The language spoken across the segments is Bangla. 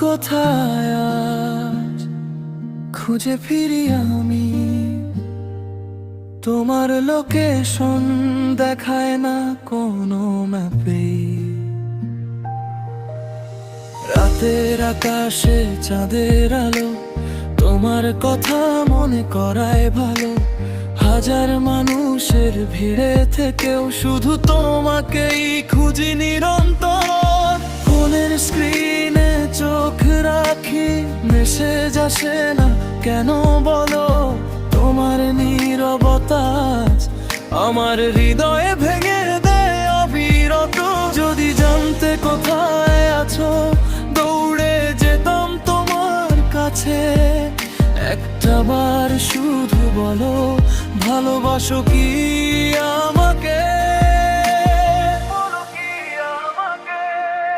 কোথায় আজ খুঁজে ফিরি আমি, তোমার লোকেশন দেখায় না কোনো ম্যাপে। রাতের আকাশে চাঁদের আলো তোমার কথা মনে করায় ভালো। হাজার মানুষের ভিড়ে থেকেও শুধু তোমাকেই খুঁজি নিরন্তর। ফোনের স্ক্রিনে চোখ রাখি, মেসেজ আসে না কেন বলো? তোমার নীরবতা আমার হৃদয়ে ভেঙে দেয় অবিরত। যদি জানতে কোথায় আছো, দৌড়ে যেতাম তোমার কাছে। একটাবার শুধু বলো, ভালোবাসো কি আমাকে?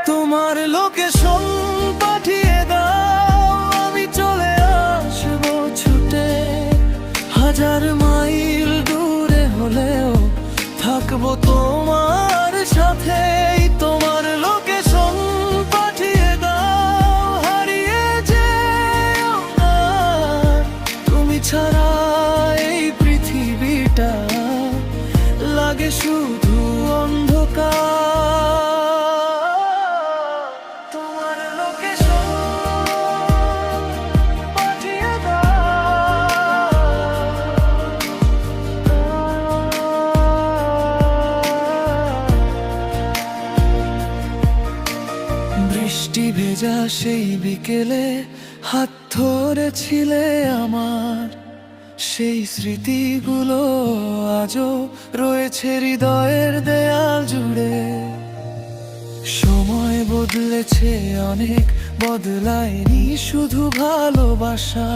তোমার লোকেশন পাঠিয়ে দাও, আমি চলে আসবো ছুটে। হাজার মাইল দূরে হলেও থাকবো তোমার সাথে। তোমার লোকেশন পাঠিয়ে দাও, হারিয়ে যেও না। তুমি ছাড়া এই পৃথিবীটা লাগে শুধু অন্ধকার। তোমার লোকেশন পাঠিয়ে বৃষ্টি ভেজা সেই বিকেলে হাত ধরেছিলে আমার, সেই স্মৃতিগুলো আজও রয়েছে হৃদয়ের দেয়াল জুড়ে। সময় বদলেছে অনেক, বদলায়নি শুধু ভালোবাসা।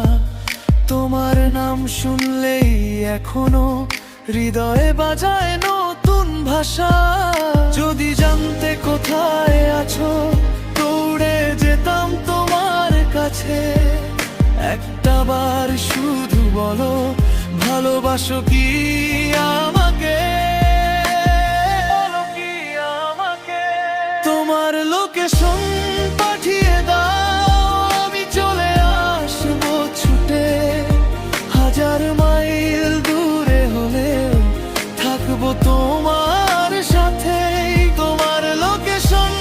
তোমার নাম শুনলেই এখনো হৃদয়ে বাজায় নতুন ভাষা। যদি জানতে কোথায় আছো, দৌড়ে যেতাম তোমার কাছে। একটাবার শুধু বলো, ভালোবাসো কি আমাকে? তোমার লোকেশন পাঠিয়ে দাও, আমি চলে আসবো ছুটে। হাজার মাইল দূরে হলেও থাকবো তোমার সাথে। তোমার লোকেশন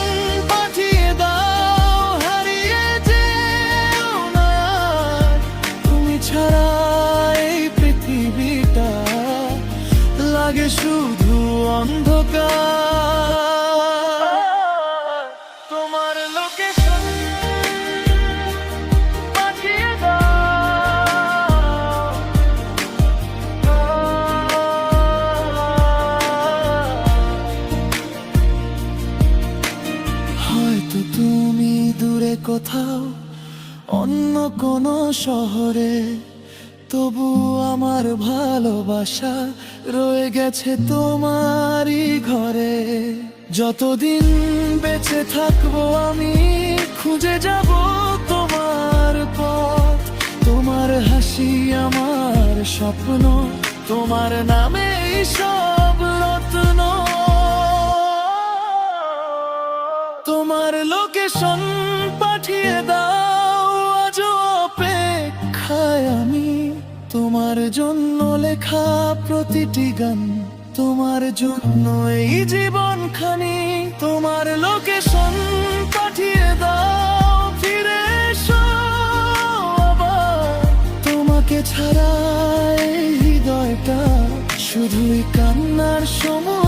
পাঠিয়ে দাও, হারিয়ে যেও না। তুমি ছাড়া এই পৃথিবীটা লাগে শুধু অন্ধকার। তোমার লোকেশন পাঠিয়ে দাও। হয়তো তুমি দূরে কোথাও, অন্য কোনো শহরে, তবু আমার ভালোবাসা রয়ে গেছে তোমারই ঘরে। যতদিন বেঁচে থাকবো আমি খুঁজে যাব তোমার পথ। তোমার হাসি আমার স্বপ্ন, তোমার নামে সব রত্ন। তোমার লোকেশন পাঠিয়ে দাও, আজও অপেক্ষায় আমি। তোমার জন্য লেখা প্রতিটি গান, তোমার জন্য এই জীবনখানি। তোমার লোকেশন পাঠিয়ে দাও, ফিরে এসো আবার। তোমাকে ছাড়া এই হৃদয়টা শুধুই কান্নার সময়।